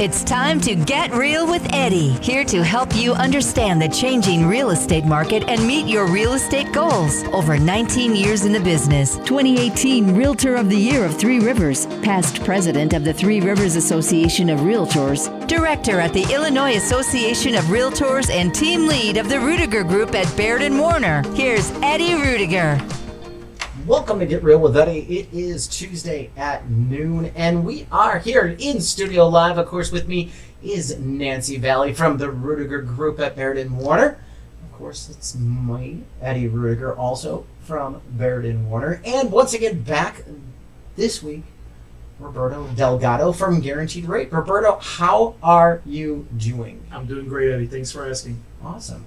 It's time to get real with Eddie, here to help you understand the changing real estate market and meet your real estate goals. Over 19 years in the business. 2018 Realtor of the Year of Three Rivers. Past president of the Three Rivers Association of Realtors. Director at the Illinois Association of Realtors and team lead of the Ruettiger Group at Baird Warner. Here's Eddie Ruettiger. Welcome to Get Real with Eddie. It is Tuesday at noon, and we are here in studio live. Of course, with me is Nancy Valley from the Ruettiger Group at Baird Warner. Of course, it's me, Eddie Ruettiger, also from Baird Warner. And once again, back this week, Roberto Delgado from Guaranteed Rate. Roberto, how are you doing? I'm doing great, Eddie. Thanks for asking. Awesome.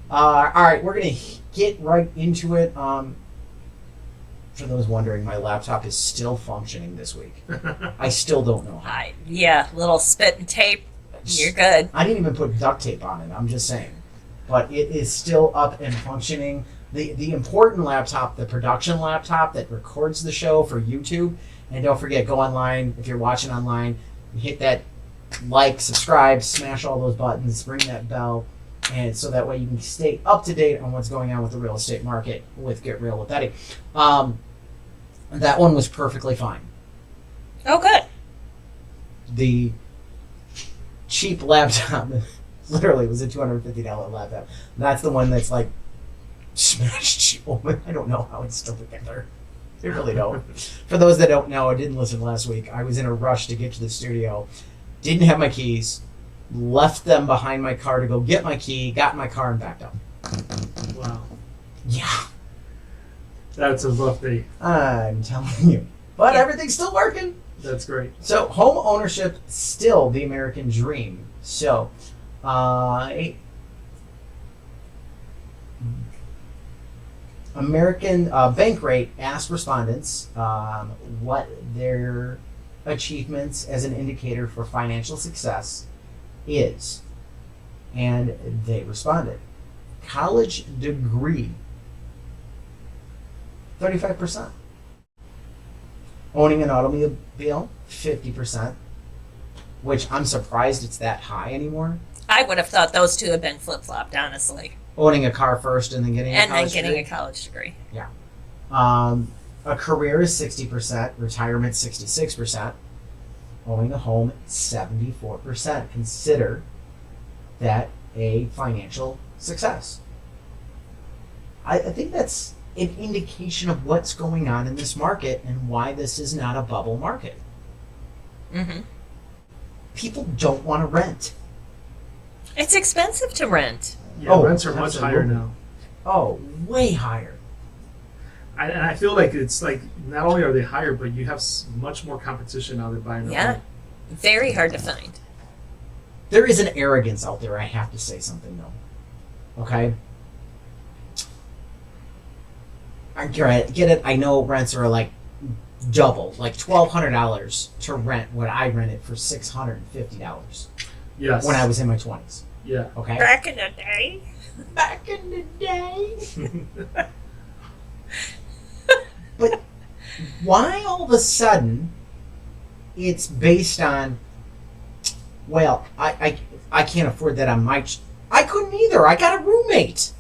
All right, we're going to get right into it. For those wondering, my laptop is still functioning this week. I still don't know how. Little spit and tape. You're good. I didn't even put duct tape on it, I'm just saying. But it is still up and functioning. The important laptop, the production laptop that records the show for YouTube. And don't forget, go online. If you're watching online, hit that like, subscribe, smash all those buttons, ring that bell. And so that way you can stay up to date on what's going on with the real estate market with Get Real with Eddie. That one was perfectly fine. Oh, good. The cheap laptop, literally, was a $250 laptop. That's the one that's like smashed open. I don't know how it's still together. I really don't. For those that don't know, I didn't listen last week. I was in a rush to get to the studio. Didn't have my keys. Left them behind my car to go get my key. Got in my car and backed up. Wow. Yeah. That's a rough day. I'm telling you. But everything's still working. That's great. So home ownership, still the American dream. So American Bank Rate asked respondents what their achievements as an indicator for financial success is. And they responded. College degree, 35%. Owning an automobile, 50%, which I'm surprised it's that high anymore. I would have thought those two had been flip-flopped, honestly. Owning a car first and then getting a college degree. a college degree. Yeah. A career is 60%, retirement 66%, owning a home 74%. Consider that a financial success. I think that's an indication of what's going on in this market and why this is not a bubble market. Mm-hmm. People don't want to rent. It's expensive to rent. Yeah, rents are much higher now. Oh, way higher. And I feel like it's like not only are they higher, but you have much more competition out there buying a home. Very hard to find. There is an arrogance out there, I have to say something though. Okay? I get it. I know rents are like double, like $1,200 to rent what I rented for $650. Yes. When I was in my 20s. Yeah. Okay? Back in the day. Back in the day. But why all of a sudden it's based on, well, I can't afford that on my... I couldn't either. I got a roommate.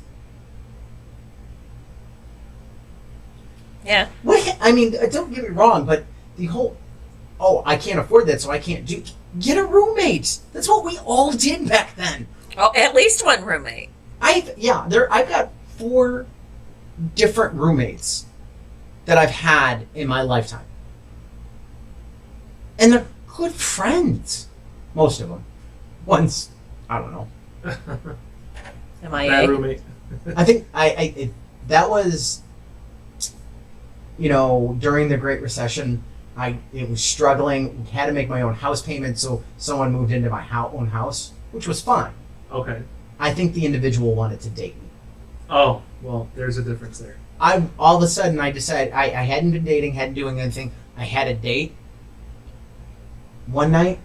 Yeah. What? I mean, don't get me wrong, but the whole, I can't afford that, so I can't do... Get a roommate. That's what we all did back then. Oh, at least one roommate. I've got 4 different roommates that I've had in my lifetime. And they're good friends. Most of them. One's, I don't know. Bad roommate. I think that was, during the Great Recession, it was struggling. Had to make my own house payment, so someone moved into my own house, which was fine. Okay. I think the individual wanted to date me. Oh, well, there's a difference there. All of a sudden, I decided I hadn't been dating, hadn't doing anything. I had a date. One night,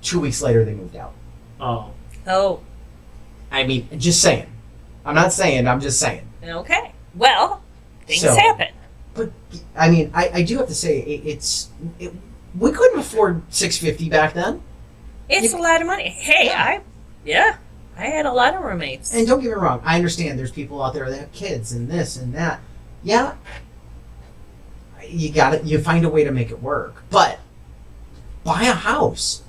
2 weeks later, they moved out. Oh. I mean, just saying. I'm not saying, I'm just saying. Okay. Well, things happen. But, I mean, I do have to say, we couldn't afford $650 back then. It's a lot of money. Hey, I had a lot of roommates. And don't get me wrong, I understand there's people out there that have kids and this and that. Yeah, you find a way to make it work. But buy a house.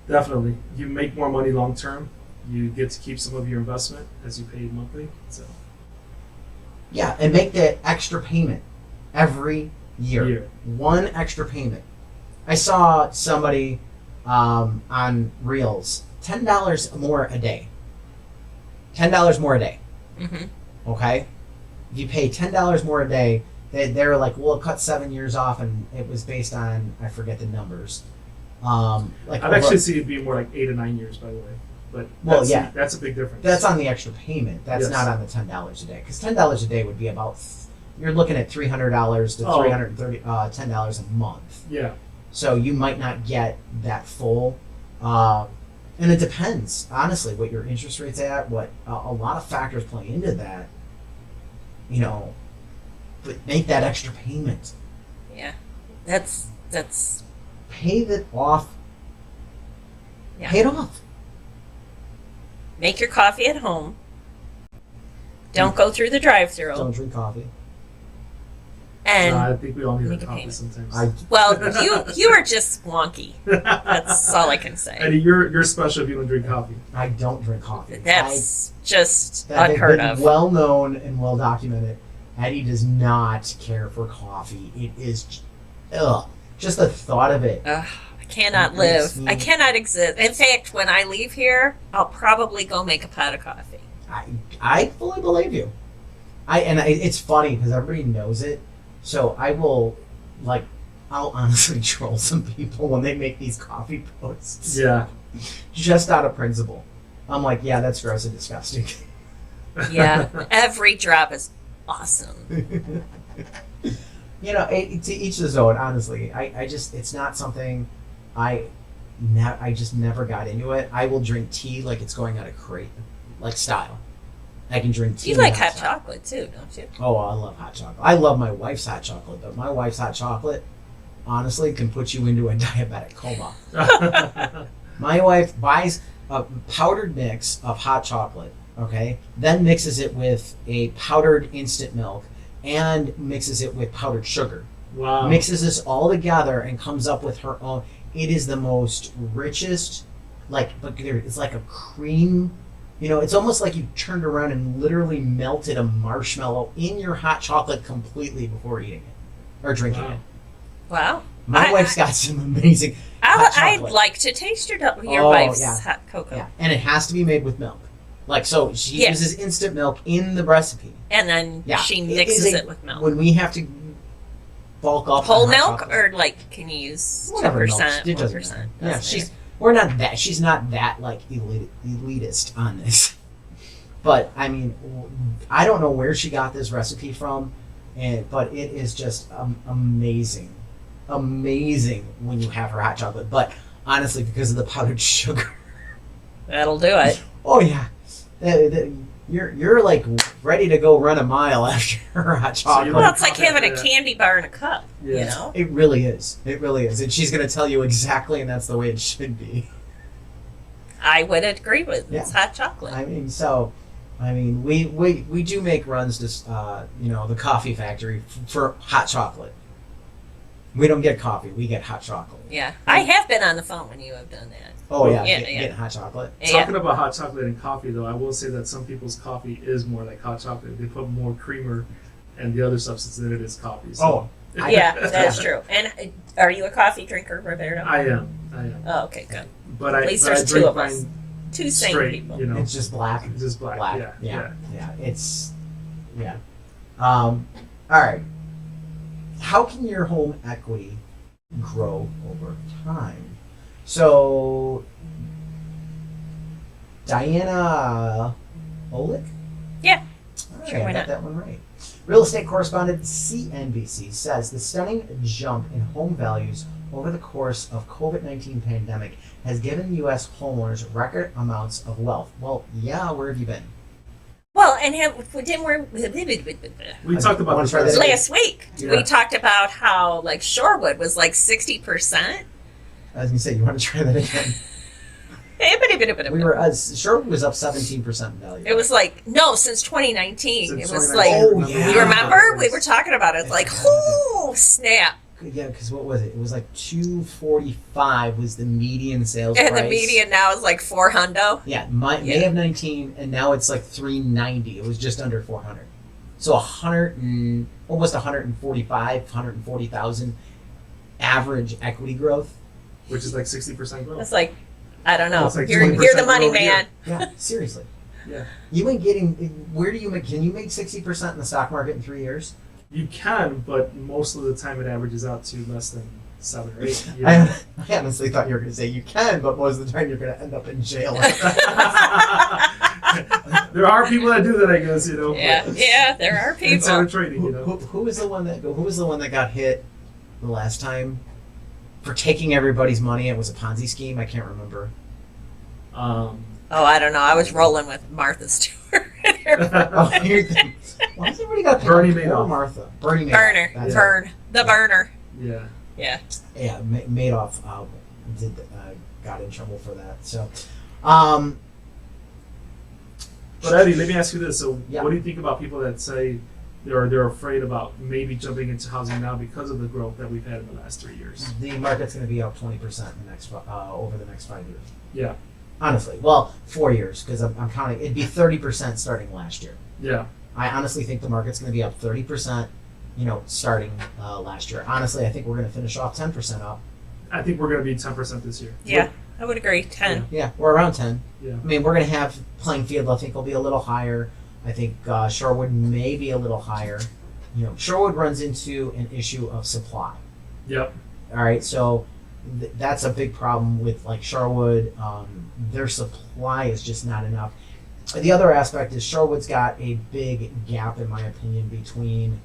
Definitely. You make more money long term. You get to keep some of your investment as you pay monthly. So Yeah, and make that extra payment every year. One extra payment. I saw somebody on Reels, $10 more a day. $10 more a day. Mm-hmm. Okay? If you pay $10 more a day, they're like, well, it cut 7 years off, and it was based on, I forget the numbers. I'd actually see it being more like 8 or 9 years, by the way. But that's a big difference. That's on the extra payment. That's not on the $10 a day. Because $10 a day would be about, you're looking at $300 to $10 a month. Yeah. So you might not get that full. And it depends, honestly, what your interest rate's at, what a lot of factors play into that. You know, but make that extra payment. Yeah. That's Pay that off. Yeah. Pay it off. Make your coffee at home. Don't go through the drive-thru. Don't drink coffee. No, And I think we all need make a a coffee payment. sometimes. well, you are just wonky. That's all I can say. Eddie, you're special if you don't drink coffee. I don't drink coffee. That's just That unheard has been of. well known and well documented. Eddie does not care for coffee. It is, just the thought of it. Ugh, I cannot It makes live. me- I cannot exist. In fact, when I leave here, I'll probably go make a pot of coffee. I fully believe you. It's funny because everybody knows it. So I will, I'll honestly troll some people when they make these coffee posts. Yeah. Just out of principle. I'm like, yeah, that's gross and disgusting. Yeah, every drop is awesome. You know, to each his own, honestly. I just, it's not something I just never got into it. I will drink tea like it's going out of crate, like style. I can drink tea. You like without hot style. chocolate too, don't you? Oh, I love hot chocolate. I love my wife's hot chocolate, but my wife's hot chocolate, honestly, can put you into a diabetic coma. My wife buys a powdered mix of hot chocolate, okay, then mixes it with a powdered instant milk and mixes it with powdered sugar. Wow. Mixes this all together and comes up with her own. It is the most richest, but it's like a cream. You know, it's almost like you turned around and literally melted a marshmallow in your hot chocolate completely before eating it or drinking Wow. it. Wow. My wife's got some amazing hot I'd chocolate. like to taste your Oh, wife's yeah. hot cocoa. Yeah, and it has to be made with milk. So she Yeah. uses instant milk in the recipe. And then Yeah, she it mixes is it with milk. When we have to bulk up Whole on hot milk, chocolate. or can you use Whatever milk, 2%, it doesn't 1%? matter. Yeah, Doesn't we're not that. She's not that elitist on this. But I mean, I don't know where she got this recipe from, but it is just amazing when you have her hot chocolate. But honestly, because of the powdered sugar, That'll do it. oh yeah, you're like ready to go run a mile after her hot chocolate. Well, it's like having a Yeah. candy bar in a cup, you Yeah. know? It really is. It really is, and she's gonna tell you exactly, and that's the way it should be. I would agree with Yeah. It's hot chocolate. We do make runs to the coffee factory for hot chocolate. We don't get coffee; we get hot chocolate. Yeah. I have been on the phone when you have done that. Oh yeah, Yeah, getting hot chocolate. Talking about hot chocolate and coffee, though, I will say that some people's coffee is more like hot chocolate. They put more creamer and the other substance than it is coffee. So Yeah, that's true. And are you a coffee drinker, Roberto? I am. Oh, okay, good. But At I least but I there's two drink of us. mine Two sane straight, people. you know. It's just black. It's just black. Yeah. It's all right. How can your home equity grow over time? So, Diana Olick? Yeah. All right, Sure, why I got not? that one right. Real estate correspondent CNBC says the stunning jump in home values over the course of COVID-19 pandemic has given U.S. homeowners record amounts of wealth. Well, yeah, where have you been? Well, and We talked about this Wanna try that last again? last week Yeah. we talked about how Shorewood was 60%. I was gonna say, you want to try that again? We were Sherwood was up 17% in value. It was like, no, since 2019. Since it was 2019. like, Oh, yeah. you remember? We were talking about it. It's like, whoo, snap. Yeah, because what was it? It was like 245 was the median sales And price. the median now is like 400. Yeah, May of 19, and now it's like 390. It was just under 400. So almost 145, 140,000 average equity growth. Which is like 60% growth. It's like, I don't know. It's like You're 20% the money over a year. man. Yeah, seriously. Yeah. You ain't getting. Where do you make? Can you make 60% in the stock market in 3 years? You can, but most of the time it averages out to less than 7 or 8. You know? I honestly thought you were going to say you can, but most of the time you're going to end up in jail. There are people that do that, I guess, you know. Yeah, there are Insider people. trading, you know. Who was the one that got hit the last time for taking everybody's money? It was a Ponzi scheme. I can't remember. Oh, I don't know. I was rolling with Martha Stewart. Oh, why has everybody got Bernie Madoff? Madoff. Martha. Bernie Madoff. Burner. That's Burn. The burner. Yeah. Yeah. Yeah, Madoff got in trouble for that. So, But Eddie, let me ask you this. So Yeah. what do you think about people that say they're afraid about maybe jumping into housing now because of the growth that we've had in the last 3 years? the market's going to be up 20% in the next over the next 5 years. Yeah. Honestly, well, 4 years because I'm counting. It'd be 30% starting last year. Yeah. I honestly think the market's going to be up 30%. Starting last year. Honestly, I think we're going to finish off 10% up. I think we're going to be 10% this year. Yeah. I would agree. 10. Yeah, we're around 10. Yeah. I mean, we're going to have playing field. I think will be a little higher. I think Sherwood may be a little higher. Sherwood runs into an issue of supply. Yep. All right, so that's a big problem with like Sherwood. Their supply is just not enough. The other aspect is Sherwood's got a big gap, in my opinion, between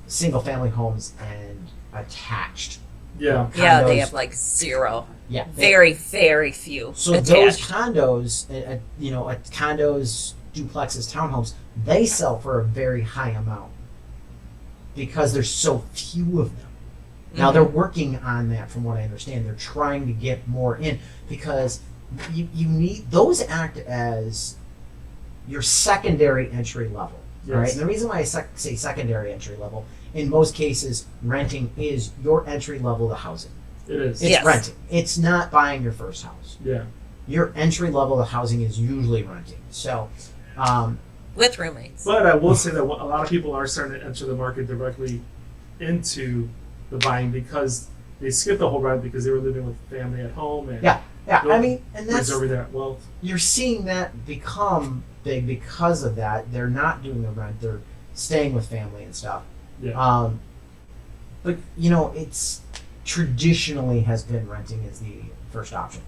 single-family homes and attached. Yeah. Yeah, they Condos. have like zero. Yeah, Very, very few. So attached. those condos, condos, duplexes, townhomes, they sell for a very high amount because there's so few of them. Now they're working on that, from what I understand. They're trying to get more in because you need those act as your secondary entry level. Yes. All right. And the reason why I say secondary entry level, in most cases, renting is your entry level to housing. It is. It's Yes. renting. It's not buying your first house. Yeah. Your entry level to housing is usually renting. So, With roommates. But I will say that a lot of people are starting to enter the market directly into the buying because they skipped the whole ride because they were living with family at home and yeah, I mean, and that's preserving that wealth. you're seeing that become big because of that. They're not doing the rent; they're staying with family and stuff. Yeah. But it's traditionally has been renting as the first option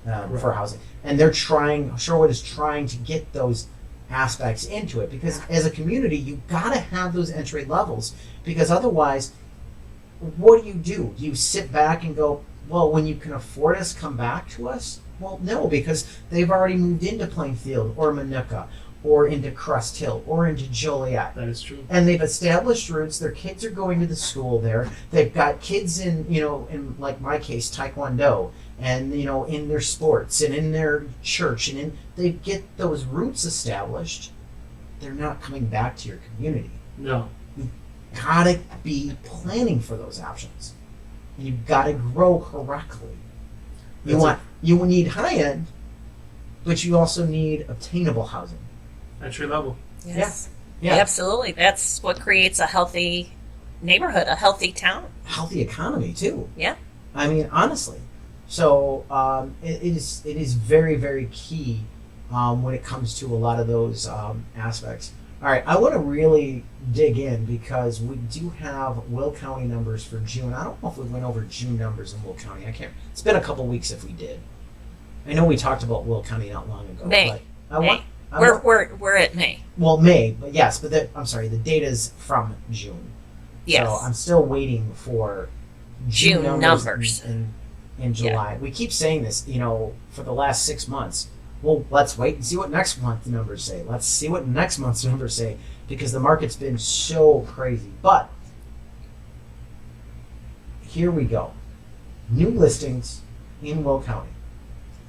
for housing, and Sherwood is trying to get those aspects into it because as a community, you gotta have those entry levels because otherwise, what do? You sit back and go, well, when you can afford us, come back to us? Well, no, because they've already moved into Plainfield or Minooka or into Crest Hill or into Joliet. That is true. And they've established roots. Their kids are going to the school there. They've got kids in like my case, Taekwondo, and in their sports and in their church, and they get those roots established. They're not coming back to your community. No. Gotta be planning for those options. And you've got to grow correctly. You need high end, but you also need obtainable housing. Entry level. Yes. Yeah. Absolutely. That's what creates a healthy neighborhood, a healthy town. Healthy economy too. Yeah. I mean, honestly. So it is very, very key when it comes to a lot of those aspects. All right, I want to really dig in because we do have Will County numbers for June. I don't know if we went over June numbers in Will County. I can't. It's been a couple weeks if we did. I know we talked about Will County not long ago. May. But May. We're at May. Well, May, but yes, but I'm sorry. The data's from June. Yes. So I'm still waiting for June numbers. in July. We keep saying this, for the last 6 months. Well, let's wait and see what next month's numbers say. Let's see what next month's numbers say because the market's been so crazy. But here we go. New listings in Will County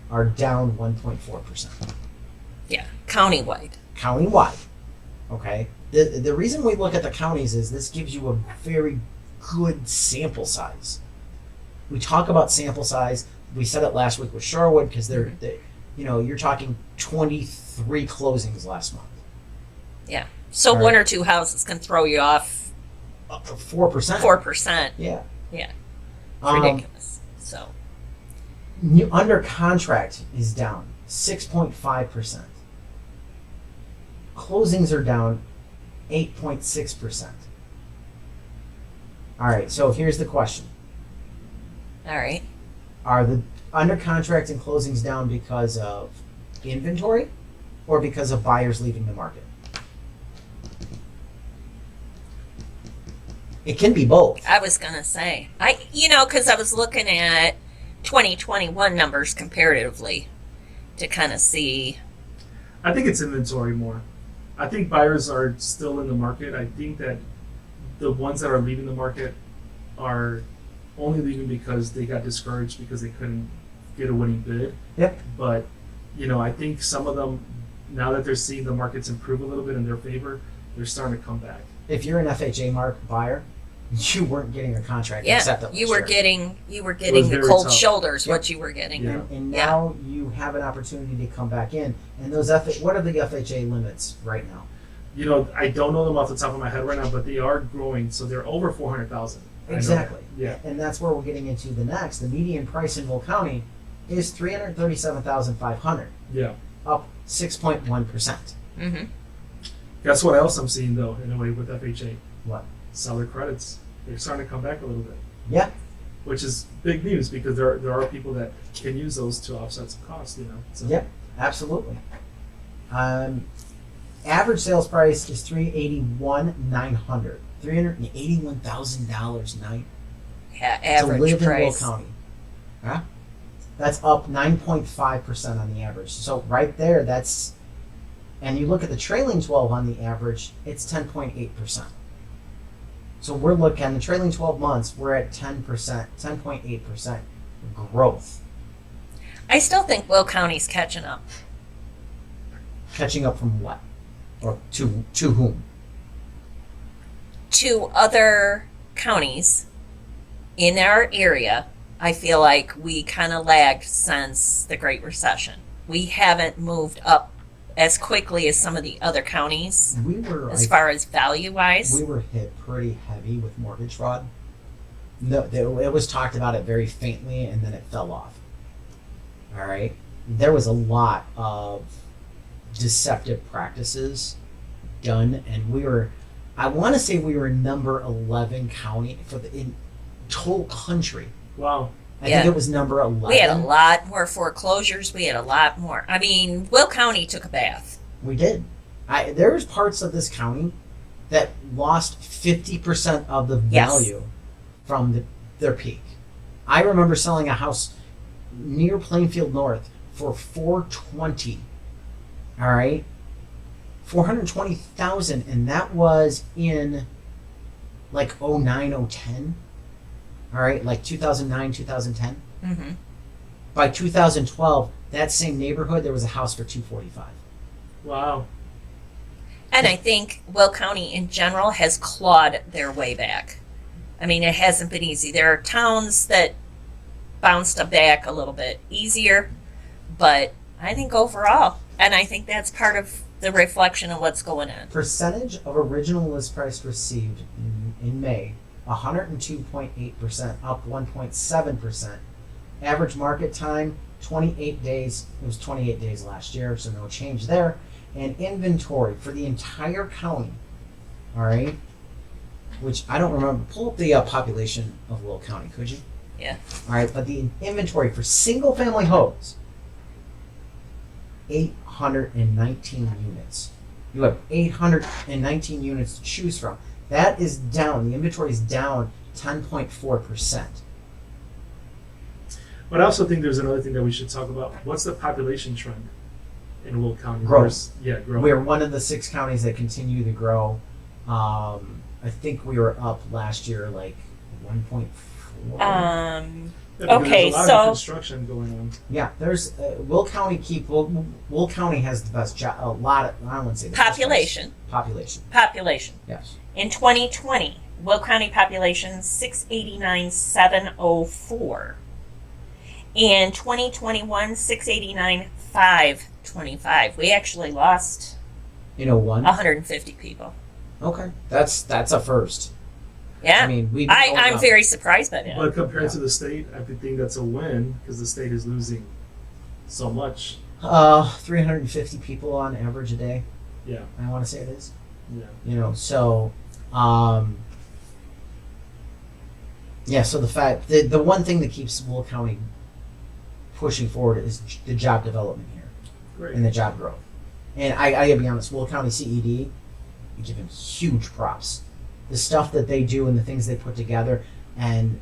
are down 1.4%. Yeah, countywide. Countywide. Okay? The reason we look at the counties is this gives you a very good sample size. We talk about sample size. We said it last week with Sherwood because you're talking 23 closings last month. Yeah. So All one right. or two houses can throw you off 4%. 4%. Yeah. Yeah. Um, Ridiculous. So, Under contract is down 6.5%. Closings are down 8.6%. All right, so here's the question. all right. Are the under contract and closings down because of inventory or because of buyers leaving the market? It can be both. I was going to say, because I was looking at 2021 numbers comparatively to kind of see. I think it's inventory more. I think buyers are still in the market. I think that the ones that are leaving the market are only leaving because they got discouraged because they couldn't get a winning bid. Yep. But, I think some of them, now that they're seeing the markets improve a little bit in their favor, they're starting to come back. If you're an FHA mark buyer, you weren't getting a contract Yeah, accepted. you were getting was the very cold tough. shoulders. Yep. What you were getting. Yeah. And now you have an opportunity to come back in. And those what are the FHA limits right now? I don't know them off the top of my head right now, but they are growing, so they're over 400,000. Exactly. Yeah. And that's where we're getting into the next. The median price in Will County is $337,500, Yeah. up 6.1%. Mm-hmm. Guess what else I'm seeing, though, in a way, with FHA? What? Seller credits. They're starting to come back a little bit, Yeah. which is big news because there are people that can use those to offset some costs, So. Yep. Absolutely. Average sales price is $381,900. $381,000 night Yeah, to average live in Will price. County. Huh? That's up 9.5% on the average. So right there, and you look at the trailing 12 on the average, it's 10.8%. So we're looking at the trailing 12 months, we're at 10%, 10.8% growth. I still think Will County's catching up. Catching up from what? Or to whom? To other counties in our area. I feel like we kind of lagged since the Great Recession. We haven't moved up as quickly as some of the other counties We were as far as value wise. we were hit pretty heavy with mortgage fraud. No, it was talked about it very faintly, and then it fell off. All right, there was a lot of deceptive practices done, and I want to say we were number 11 county in total country. Wow. I Yeah. think it was number 11. We had a lot more foreclosures. We had a lot more. I mean, Will County took a bath. We did. There was parts of this county that lost 50% of the Yes. value from their peak. I remember selling a house near Plainfield North for $420. All right, $420,000, and that was in like 09, 010. All right, like 2009, 2010. Mm-hmm. By 2012, that same neighborhood, there was a house for $245. Wow. And I think Will County in general has clawed their way back. I mean, it hasn't been easy. There are towns that bounced back a little bit easier, but I think overall, and I think that's part of the reflection of what's going on. Percentage of original list price received in May, 102.8%, up 1.7%. Average market time, 28 days. It was 28 days last year, so no change there. And inventory for the entire county, all right, which I don't remember. Pull up the population of Will County, could you? Yeah. All right, but the inventory for single-family homes, 819 units. You have 819 units to choose from. That is down. The inventory is down 10.4%. But I also think there's another thing that we should talk about. What's the population trend in Will County? Growth. Growth. We're one of the 6 counties that continue to grow. I think we were up last year like 1.4. because Okay, there's a lot so- of construction going on. Yeah, there's Will County has the best job. A lot of I don't want to say the best Population. jobs. Population. Yes. In 2020, Will County population 689,704. In 2021, 689,525. We actually lost 1. 150 people. Okay, that's a first. Yeah. I mean, I'm very surprised by that. But compared Yeah. to the state, I think that's a win because the state is losing so much. 350 people on average a day. Yeah, I want to say it is. yeah. So, yeah. So the one thing that keeps Will County pushing forward is the job development here Great. and the job growth. And I gotta be honest, Will County CED, I give them huge props. The stuff that they do and the things they put together and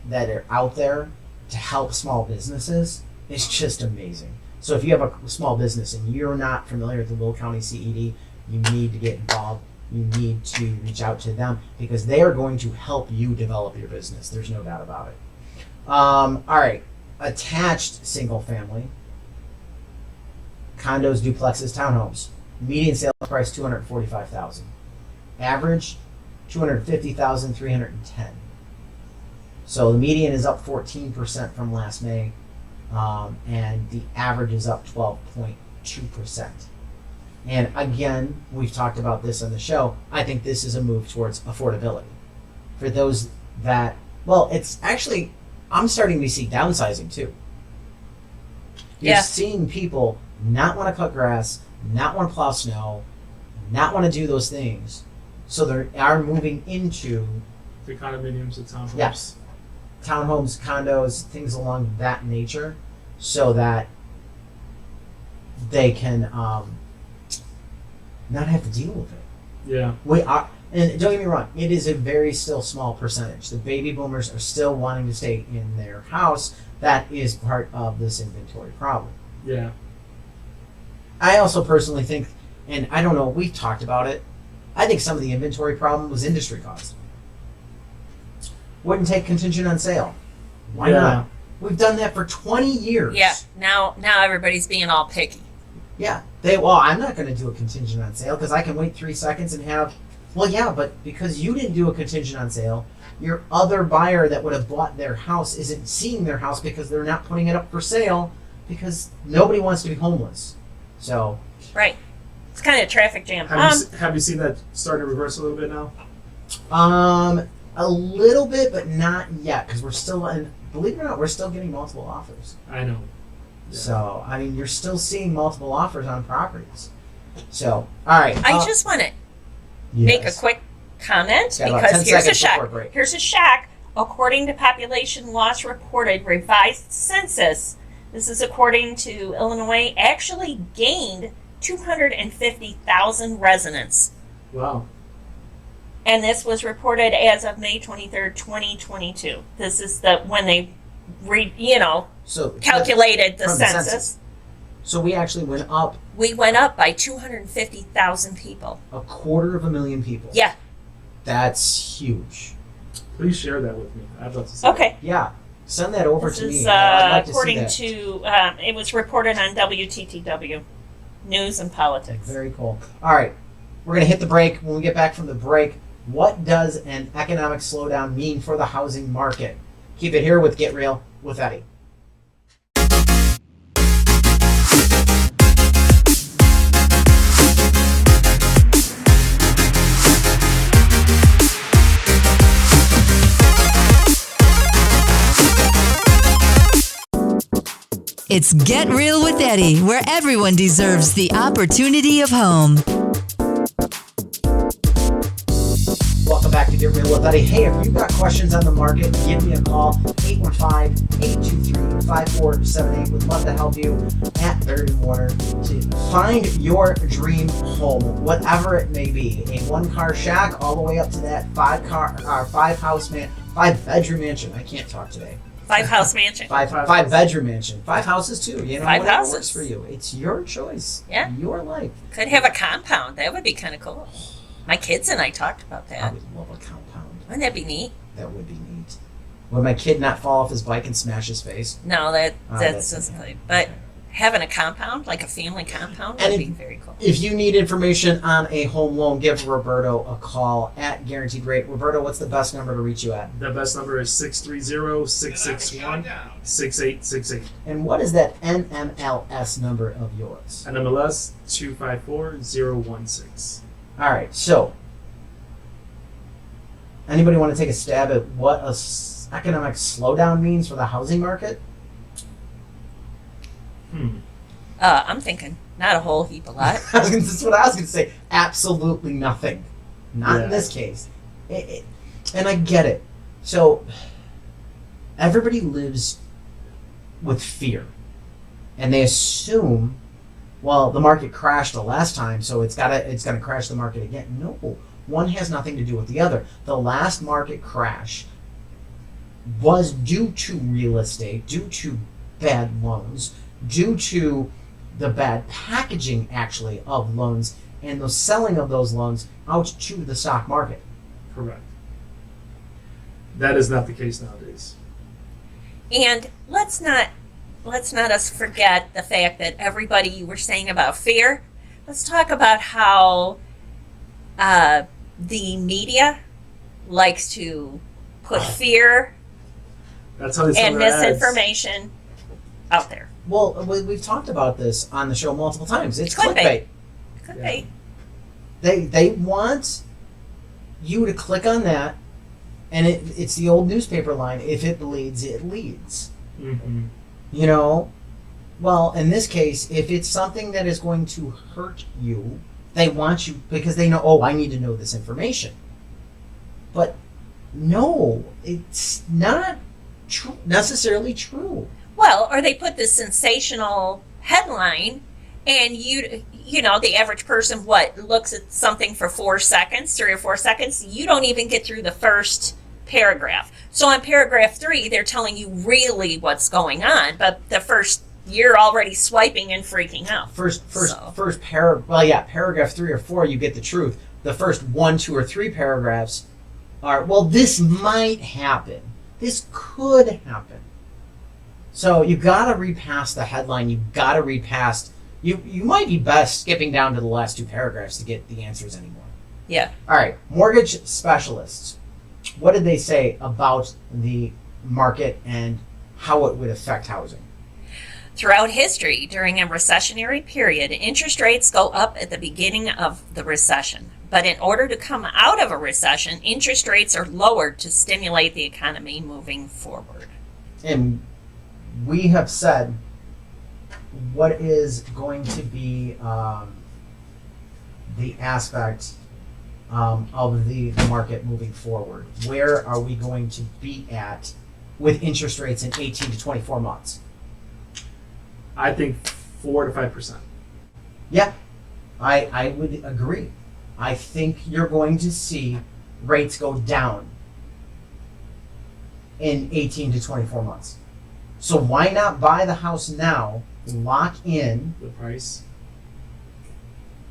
that are out there to help small businesses is just amazing. So if you have a small business and you're not familiar with the Will County CED, you need to get involved. You need to reach out to them because they are going to help you develop your business. There's no doubt about it. All right. Attached single family. Condos, duplexes, townhomes. Median sales price $245,000. Average $250,310. So the median is up 14% from last May, and the average is up 12.2%. And again, we've talked about this on the show. I think this is a move towards affordability for those that. Well, it's actually I'm starting to see downsizing too. You're Yeah. seeing people not want to cut grass, not want to plow snow, not want to do those things. So they are moving into The condominiums, the townhomes. Yes. Townhomes, condos, things along that nature, so that they can not have to deal with it. Yeah. We are, and don't get me wrong, it is a very still small percentage. The baby boomers are still wanting to stay in their house. That is part of this inventory problem. Yeah. I also personally think, and I don't know, we've talked about it, I think some of the inventory problem was industry caused. Wouldn't take contingent on sale. Why Yeah. not? We've done that for 20 years. Yeah. Now everybody's being all picky. Yeah. I'm not going to do a contingent on sale because I can wait 3 seconds and have. Well, yeah, but because you didn't do a contingent on sale, your other buyer that would have bought their house isn't seeing their house because they're not putting it up for sale because nobody wants to be homeless. So. Right. It's kind of a traffic jam. Have you seen that starting to reverse a little bit now? A little bit, but not yet because we're still in. Believe it or not, we're still getting multiple offers. I know. Yeah. So, I mean, you're still seeing multiple offers on properties. So, all right. I just want to make a quick comment Got about because 10 here's a seconds before shock. break. Here's a shock. According to population loss reported revised census, this is according to Illinois, actually gained 250,000 residents. Wow. And this was reported as of May 23rd, 2022. This is when they So calculated the from the census. So we actually went up We went up by 250,000 people. 250,000 people. Yeah. That's huge. Please share that with me. I'd love to see Okay. Yeah. Send that over This to is me. I'd like according to see to, it was reported on WTTW, News and that. Politics. Very cool. All right. We're going to hit the break. When we get back from the break, what does an economic slowdown mean for the housing market? Keep it here with Get Real with Eddie. It's Get Real with Eddie, where everyone deserves the opportunity of home. Welcome back to Get Real with Eddie. Hey, if you've got questions on the market, give me a call, 815-823-5478. Would love to help you at Baird Warner to find your dream home, whatever it may be. A one-car shack all the way up to that five-bedroom mansion. I can't talk today. 5-house mansion. Five-bedroom mansion. 5 houses too. You know, 5 whatever houses. works for you. It's your choice. Yeah. Your life. Could have a compound. That would be kind of cool. My kids and I talked about I that. would love a compound. Wouldn't that be neat? That would be neat. Would my kid not fall off his bike and smash his face? No, that's that's- just but having a compound, like a family compound, And would if- be very cool. If you need information on a home loan, give Roberto a call at Guaranteed Rate. Roberto, what's the best number to reach you at? The best number is 630-661-6868. And what is that NMLS number of yours? NMLS 254016. All right, so anybody want to take a stab at what economic slowdown means for the housing market? I'm thinking not a whole heap of lot. That's what I was going to say. Absolutely nothing. Not in Yeah. this case. And I get it. So everybody lives with fear, and they assume, well, the market crashed the last time, so it's gonna crash the market again. No, one has nothing to do with the other. The last market crash was due to real estate, due to bad loans, due to the bad packaging actually of loans and the selling of those loans out to the stock market. Correct. That is not the case nowadays. And let's not us forget the fact that everybody, you were saying about fear. Let's talk about how the media likes to put fear That's how they sell and their ads. misinformation out there. Well, we've talked about this on the show multiple times. It's Clickbait. clickbait. Could Yeah. be. They want you to click on that, and it's the old newspaper line: if it bleeds, it leads. Mm-hmm. You know, well, in this case, if it's something that is going to hurt you, they want you because they know, oh, I need to know this information. But no, it's not necessarily true. Well, or they put this sensational headline, and you know, the average person looks at something for 4 seconds, 3 or 4 seconds. You don't even get through the first paragraph. So on paragraph 3, they're telling you really what's going on, but the first, you're already swiping and freaking out. Paragraph 3 or 4, you get the truth. The first 1, 2, or 3 paragraphs are, well, this might happen. This could happen. So you gotta read past the headline. You gotta read past. You might be best skipping down to the last 2 paragraphs to get the answers anymore. Yeah. All right, mortgage specialists. What did they say about the market and how it would affect housing? Throughout history, during a recessionary period, interest rates go up at the beginning of the recession. But in order to come out of a recession, interest rates are lowered to stimulate the economy moving forward. And we have said what is going to be the aspect of the market moving forward. Where are we going to be at with interest rates in 18 to 24 months? I think 4 to 5%. Yeah, I would agree. I think you're going to see rates go down in 18 to 24 months. So why not buy the house now, lock in, The price.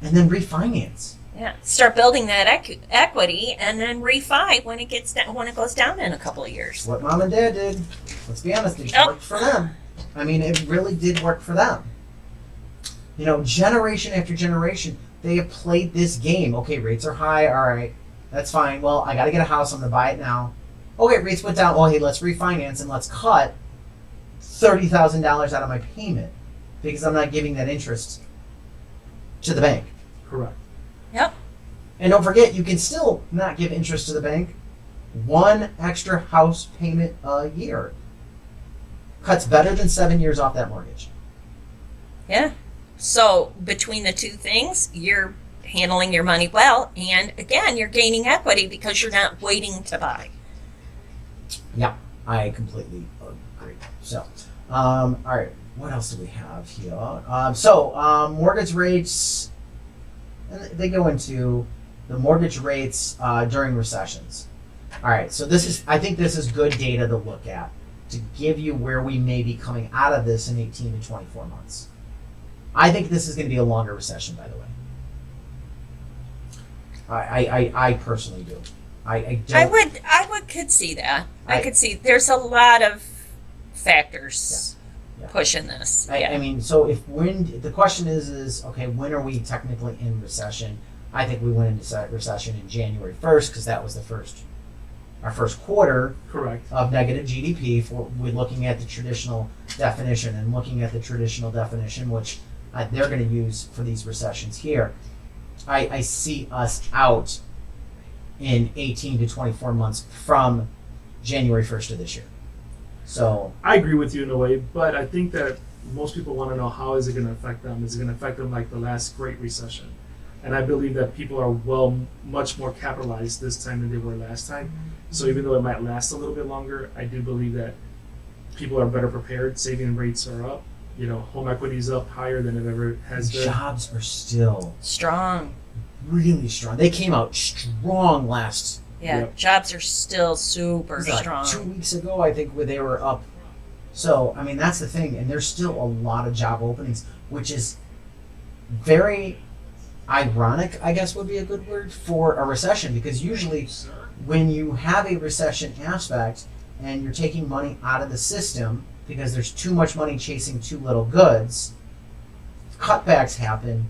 and then refinance? Yeah, start building that equity and then refi when it goes down in a couple of years. What mom and dad did, let's be honest, it Oh. worked for them. I mean, it really did work for them. You know, generation after generation, they have played this game. Okay, rates are high. All right, that's fine. Well, I got to get a house. I'm going to buy it now. Okay, rates went down. Well, hey, let's refinance and let's cut $30,000 out of my payment because I'm not giving that interest to the bank. Correct. Yep. And don't forget, you can still not give interest to the bank. 1 extra house payment a year cuts better than 7 years off that mortgage. Yeah. So between the two things, you're handling your money well, and again, you're gaining equity because you're not waiting to buy. Yeah, I completely agree. So, all right, what else do we have here? Mortgage rates, and they go into the mortgage rates during recessions. All right, so I think this is good data to look at to give you where we may be coming out of this in 18 to 24 months. I think this is going to be a longer recession, by the way. I personally do. I I would could see that. I- I could see there's a lot of factors Yeah. pushing this. I mean, so when the question is okay, when are we technically in recession? I think we went into recession in January 1st because that was our first quarter Correct. of negative GDP. For we're looking at the traditional definition and looking at the traditional definition, which they're going to use for these recessions here. I see us out in 18 to 24 months from January 1st of this year. So I agree with you in a way, but I think that most people want to know how is it going to affect them? Is it going to affect them like the last Great Recession? And I believe that people are much more capitalized this time than they were last time. So even though it might last a little bit longer, I do believe that people are better prepared. Saving rates are up. Home equity is up higher than it ever has been. jobs are still Strong. really strong. They came out strong last. Yeah, Yep. jobs are still super Was it like strong. 2 weeks ago, I think, where they were up. So, I mean, that's the thing. And there's still a lot of job openings, which is very ironic, I guess would be a good word, for a recession. Because usually when you have a recession aspect and you're taking money out of the system because there's too much money chasing too little goods, cutbacks happen.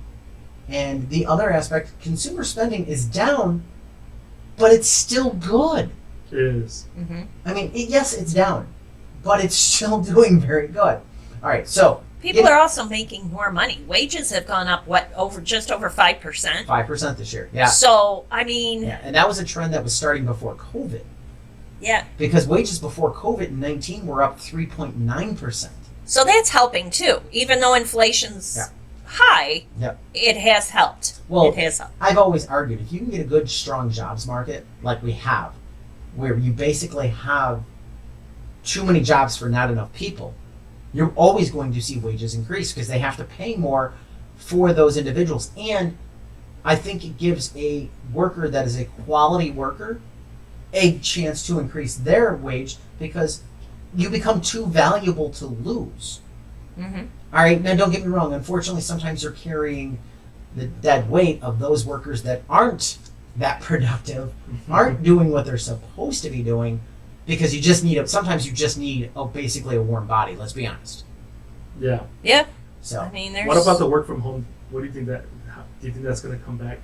And the other aspect, consumer spending is down, but it's still good. It is. Hmm. I mean, yes, it's down, but it's still doing very good. All right, so People are also making more money. Wages have gone up, just over 5%. 5% this year. Yeah. So, I mean, Yeah, and that was a trend that was starting before COVID, yeah. because wages before COVID in 19 were up 3.9%. So that's helping too. Even though inflation's Yeah. high, Yep. it has helped. Well, It has helped. I've always argued if you can get a good, strong jobs market like we have, where you basically have too many jobs for not enough people, you're always going to see wages increase because they have to pay more for those individuals. And I think it gives a worker that is a quality worker a chance to increase their wage because you become too valuable to lose. Hmm. All right, now don't get me wrong. Unfortunately, sometimes you're carrying the dead weight of those workers that aren't that productive, aren't doing what they're supposed to be doing, because you just need sometimes you just need basically a warm body. Let's be honest. Yeah. Yeah. So I mean, there's. What about the work from home? What do you think do you think that's going to come back?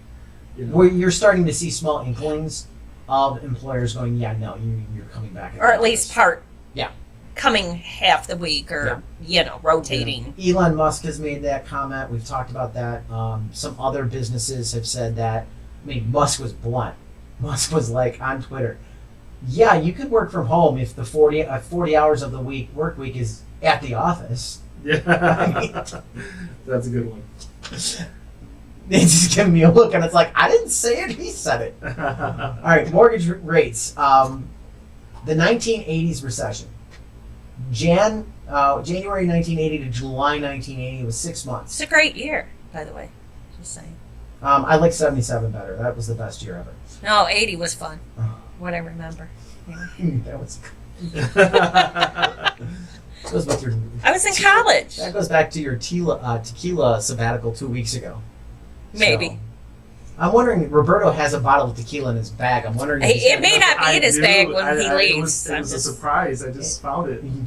where you're starting to see small inklings of employers going, yeah, no, you're coming back. Or at least part. Yeah. Coming half the week or, rotating. Elon Musk has made that comment. We've talked about that. Some other businesses have said that. I mean, Musk was blunt. Musk was like on Twitter, yeah, you could work from home if the 40 hours of the work week is at the office. Yeah. I mean, That's a good one. It's just giving me a look, and it's like, I didn't say it, he said it. All right, mortgage rates. The 1980s recession. January 1980 to July 1980 was 6 months. It's a great year, by the way. Just saying. I like 77 better. That was the best year ever. No, 80 was fun. Oh. What I remember. Yeah. That was. Goes with your, I was in college. that goes back to your tequila sabbatical 2 weeks ago. Maybe. So, I'm wondering, Roberto has a bottle of tequila in his bag. I'm wondering if he's It got may enough- not be in his bag when he It leaves. was a surprise. I just found it. I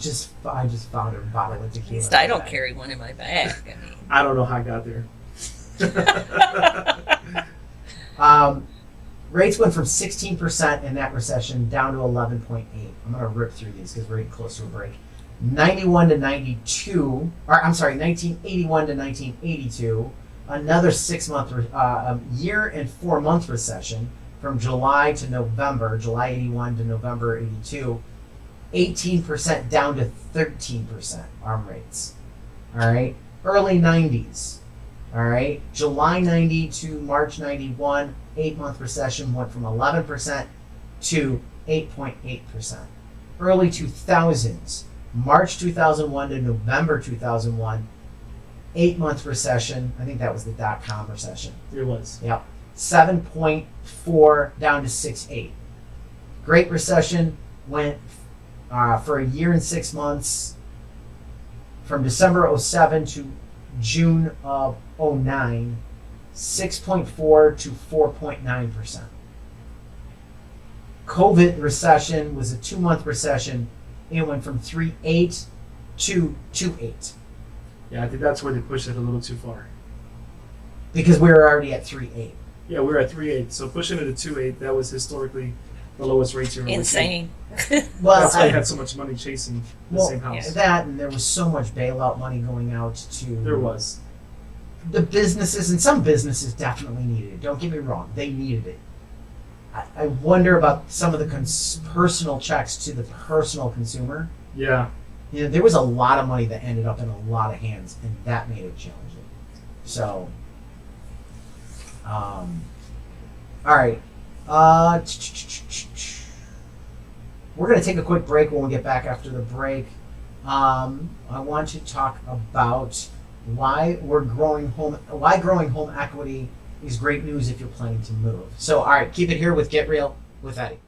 just found a bottle of At tequila. least in I his don't bag. carry one in my bag. I mean. I don't know how I got there. Rates went from 16% in that recession down to 11.8. I'm going to rip through these because we're getting close to a break. 1981 to 1982, another 6 month, year and 4 month recession from July to November, July 81 to November 82, 18% down to 13% ARM rates. All right, early 90s. All right, July 90 to March 91, 8 month recession went from 11% to 8.8%. Early 2000s, March 2001 to November 2001, 8 month recession. I think that was the .com recession. It was. Yep. 7.4 down to 6.8. Great Recession went for a year and 6 months from December 07 to June of 09, 6.4 to 4.9%. COVID recession was a 2-month recession. It went from 3.8 to 2.8 Yeah, I think that's where they pushed it a little too far. because we were already at 3.8. Yeah, we were at 3.8, so pushing it to 2.8, that was historically the lowest rates you ever Insane. Well, That's why you had so much money chasing the same house. that, and there was so much bailout money going out to There was. the businesses, and some businesses definitely needed it. Don't get me wrong, they needed it. I wonder about some of the personal checks to the personal consumer. Yeah. You know, there was a lot of money that ended up in a lot of hands, and that made it challenging. So, all right. We're going to take a quick break. When we get back after the break, I want to talk about why growing home equity is great news if you're planning to move. So, all right, keep it here with Get Real with Eddie.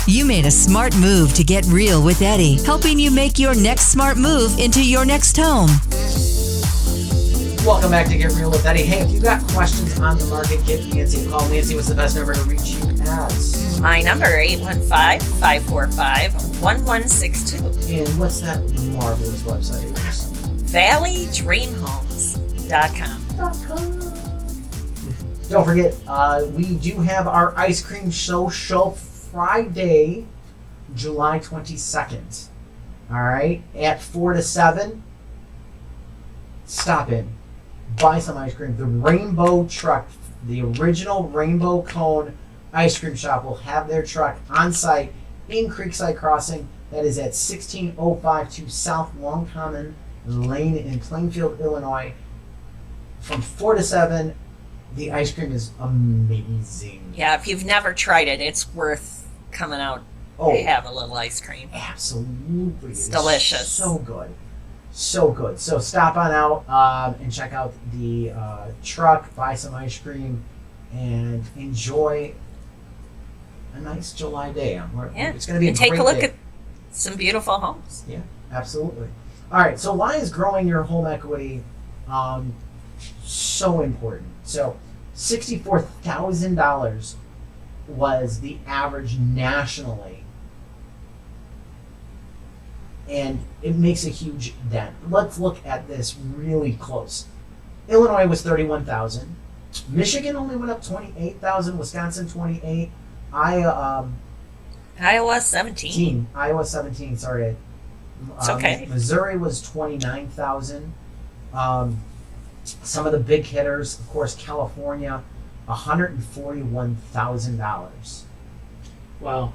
You made a smart move to Get Real with Eddie, helping you make your next smart move into your next home. Welcome back to Get Real with Eddie. Hey, if you got questions on the market, give Nancy a call. Nancy, what's the best number to reach you at? My number, 815-545-1162. And what's that marvelous website? ValleyDreamHomes.com. Don't forget, we do have our ice cream show Friday, July 22nd. All right, at 4 to 7. Stop in, buy some ice cream. The Rainbow Truck, the original Rainbow Cone ice cream shop, will have their truck on site in Creekside Crossing. That is at 16052 South Long Common Lane in Plainfield, Illinois. From 4 to 7. The ice cream is amazing. Yeah, if you've never tried it, it's worth coming out to have a little ice cream. Absolutely. It's delicious. So good. So good. So stop on out and check out the truck, buy some ice cream, and enjoy a nice July day. It's going to be a take great a look day. at some beautiful homes. Yeah, absolutely. All right, so why is growing your home equity so important? So $64,000 was the average nationally, and it makes a huge dent. Let's look at this really close. Illinois was 31,000. Michigan only went up 28,000. Wisconsin 28. Iowa 17. Iowa 17. Sorry. It's okay. Missouri was 29,000. Some of the big hitters, of course, California, $141,000. Wow.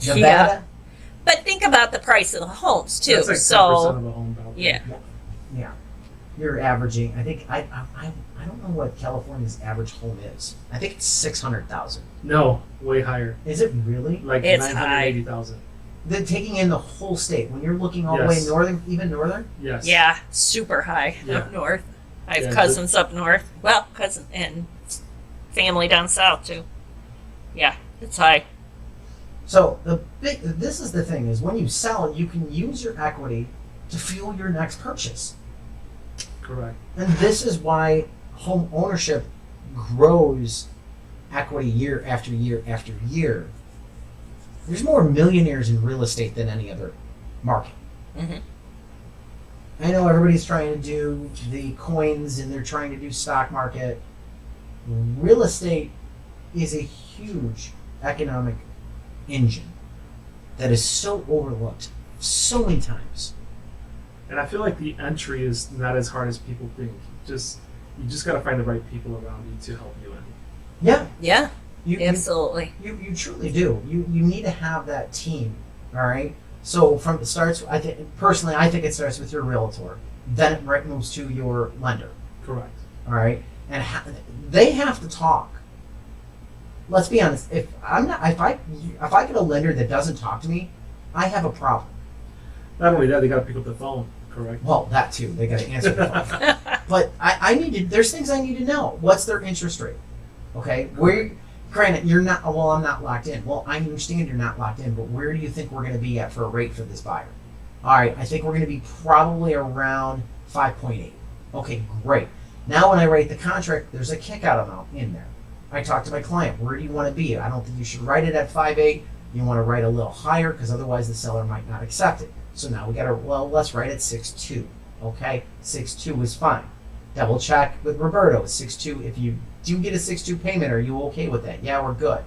Nevada, Yeah. But think about the price of the homes too. That's like 10% So of a home value. yeah. yeah, you're averaging. I think I don't know what California's average home is. I think it's 600,000. No, way higher. Is it really? Like It's 980,000. They're taking in the whole state. When you're looking all the way Yes. northern, even northern. Yes. Yeah, super high Yeah. up north. I have Yeah, cousins up north. Well, cousin and family down south too. Yeah, it's high. So this is the thing: is when you sell, you can use your equity to fuel your next purchase. Correct. And this is why home ownership grows equity year after year after year. There's more millionaires in real estate than any other market. Mm-hmm. I know everybody's trying to do the coins and they're trying to do stock market. Real estate is a huge economic engine that is so overlooked so many times. And I feel like the entry is not as hard as people think. You just got to find the right people around you to help you in. Yeah, Yeah, you absolutely. you truly do. You need to have that team. All right. So from it starts. I think it starts with your realtor. Then it moves to your lender. Correct. All right, and they have to talk. Let's be honest. If I get a lender that doesn't talk to me, I have a problem. Not only that, they got to pick up the phone. Correct. Well, that too. They got to answer the phone. But I need to. There's things I need to know. What's their interest rate? Okay, Granted, you're not, well, I'm not locked in. Well, I understand you're not locked in, but where do you think we're going to be at for a rate for this buyer? All right, I think we're going to be probably around 5.8. Okay, great. Now when I write the contract, there's a kickout amount in there. I talk to my client, where do you want to be? I don't think you should write it at 5.8. You want to write a little higher because otherwise the seller might not accept it. So now we got to, well, let's write it 6.2. Okay, 6.2 is fine. Double check with Roberto, 6.2. If you do get a 6.2 payment, are you okay with that? Yeah, we're good.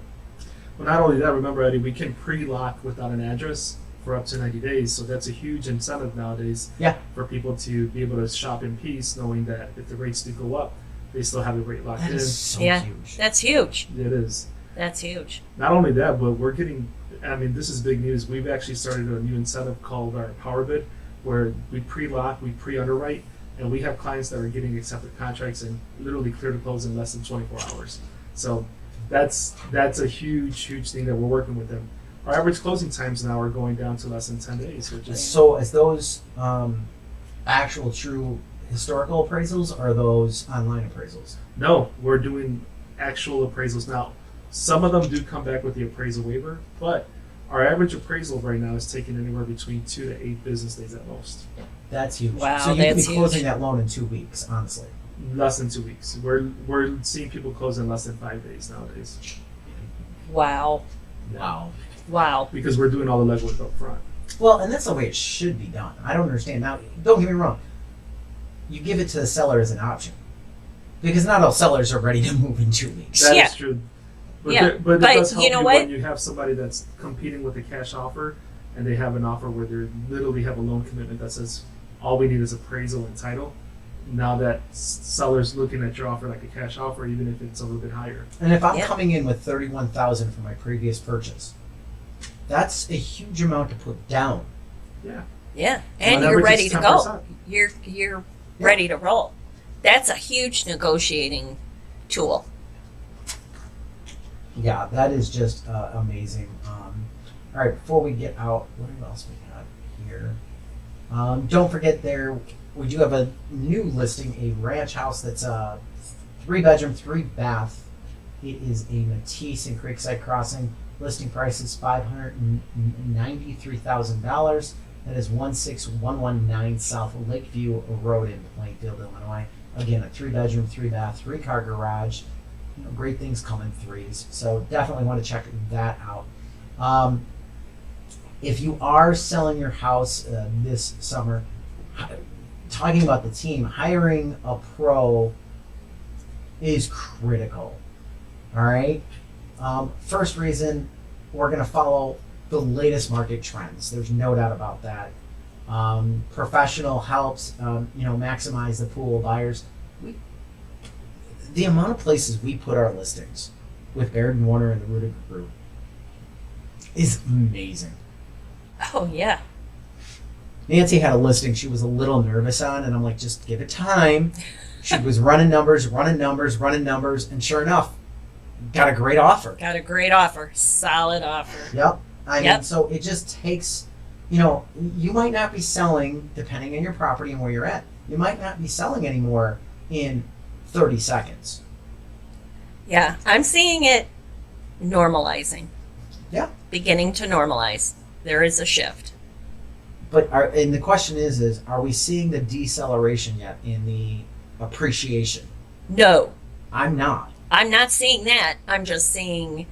Well, not only that, remember, Eddie, we can pre-lock without an address for up to 90 days. So that's a huge incentive nowadays Yeah. for people to be able to shop in peace, knowing that if the rates do go up, they still have the rate locked That in. is so Yeah. huge. That's huge. It is. That's huge. Not only that, but we're getting, I mean, this is big news. We've actually started a new incentive called our Power Bid, where we pre-lock, we pre-underwrite, and we have clients that are getting accepted contracts and literally clear to close in less than 24 hours. So that's a huge thing that we're working with them. Our average closing times now are going down to less than 10 days, which is So as those actual true historical appraisals, or are those online appraisals? no, we're doing actual appraisals now. Some of them do come back with the appraisal waiver, but our average appraisal right now is taking anywhere between 2 to 8 business days at most. That's huge. Wow, so you could be that's closing huge. that loan in 2 weeks, honestly. Less than 2 weeks. We're seeing people close in less than 5 days nowadays Wow. Wow. Wow. because we're doing all the legwork up front. Well, and that's the way it should be done. I don't understand. Now, don't get me wrong. You give it to the seller as an option. Because not all sellers are ready to move in 2 weeks. That is Yeah. true. But, Yeah, but it but does help you know you what? when you have somebody that's competing with a cash offer and they have an offer where they literally have a loan commitment that says all we need is appraisal and title. Now that seller's looking at your offer like a cash offer, even if it's a little bit higher. And if I'm Yeah. coming in with $31,000 for my previous purchase, that's a huge amount to put down. Yeah. Yeah. On And you're average, ready it's to go. 10%. You're ready to roll. That's a huge negotiating tool. Yeah, that is just amazing. All right, before we get out, what else we got here? Don't forget we do have a new listing, a ranch house that's a 3-bedroom, 3-bath. It is a Matisse in Creekside Crossing. Listing price is $593,000. That is 16119 South Lakeview Road in Plainfield, Illinois. Again, a 3-bedroom, 3-bath, 3-car garage. You know, great things come in threes, so definitely want to check that out. If you are selling your house this summer, talking about the team, hiring a pro is critical. All right. First reason, we're going to follow the latest market trends. There's no doubt about that. Professional helps, maximize the pool of buyers. The amount of places we put our listings with Baird Warner and the Ruettiger Group is amazing. Oh, yeah. Nancy had a listing she was a little nervous on, and I'm like, just give it time. She was running numbers, and sure enough, got a great offer. Got a great offer. Solid offer. Yep. I Yep. mean, so it just takes, you might not be selling, depending on your property and where you're at, you might not be selling anymore in 30 seconds. Yeah. I'm seeing it normalizing. Yeah. Beginning to normalize. There is a shift. But and the question is are we seeing the deceleration yet in the appreciation? No. I'm not. I'm not seeing that. I'm just seeing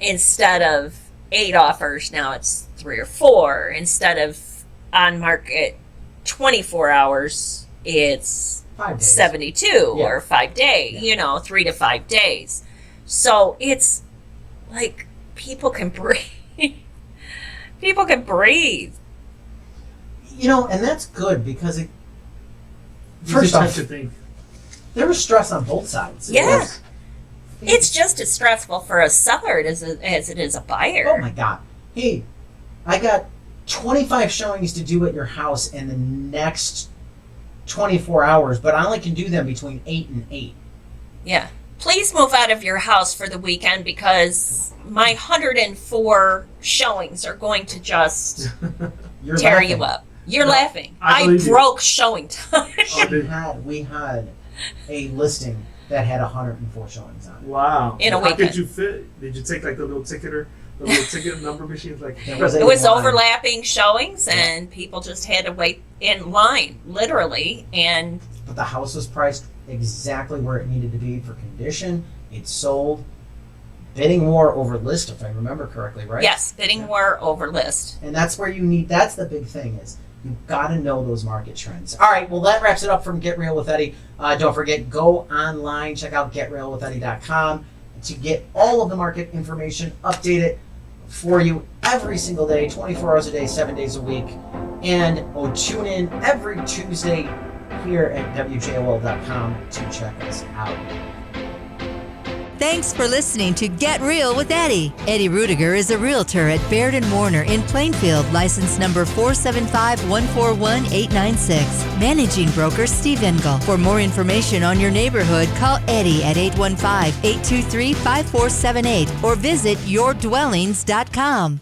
instead of 8 offers, now it's 3 or 4. Instead of on market 24 hours, it's 5 days. 72 Yeah. or 5 days, 3 to 5 days. So it's like people can breathe. People can breathe. And that's good because You first just have off, to think. there was stress on both sides. Yeah. It's just as stressful for a seller as it is a buyer. Oh my God. Hey, I got 25 showings to do at your house in the next 24 hours, but I only can do them between 8 and 8. Yeah. Please move out of your house for the weekend because my 104 showings are going to just You're tear laughing. you up. You're No, laughing. I I believe you. broke showing time. Oh, dude. We had a listing that had 104 showings on it. Wow. In a How could weekend. you fit? Did you take like the little ticket number machines? Like There was It was line. overlapping showings, and people just had to wait in line, literally. And But the house was priced exactly where it needed to be for condition. It sold. Bidding war over list, if I remember correctly, right? yes, bidding war over list. And that's where you need, that's the big thing is you've got to know those market trends. All right, well, that wraps it up from Get Real with Eddie. Don't forget, go online, check out getrealwitheddie.com to get all of the market information updated for you every single day, 24 hours a day, 7 days a week. And tune in every Tuesday here at WJOL.com to check us out. Thanks for listening to Get Real with Eddie. Eddie Ruettiger is a realtor at Baird Warner in Plainfield, license number 475141896. Managing broker Steve Engel. For more information on your neighborhood, call Eddie at 815-823-5478 or visit yourdwellings.com.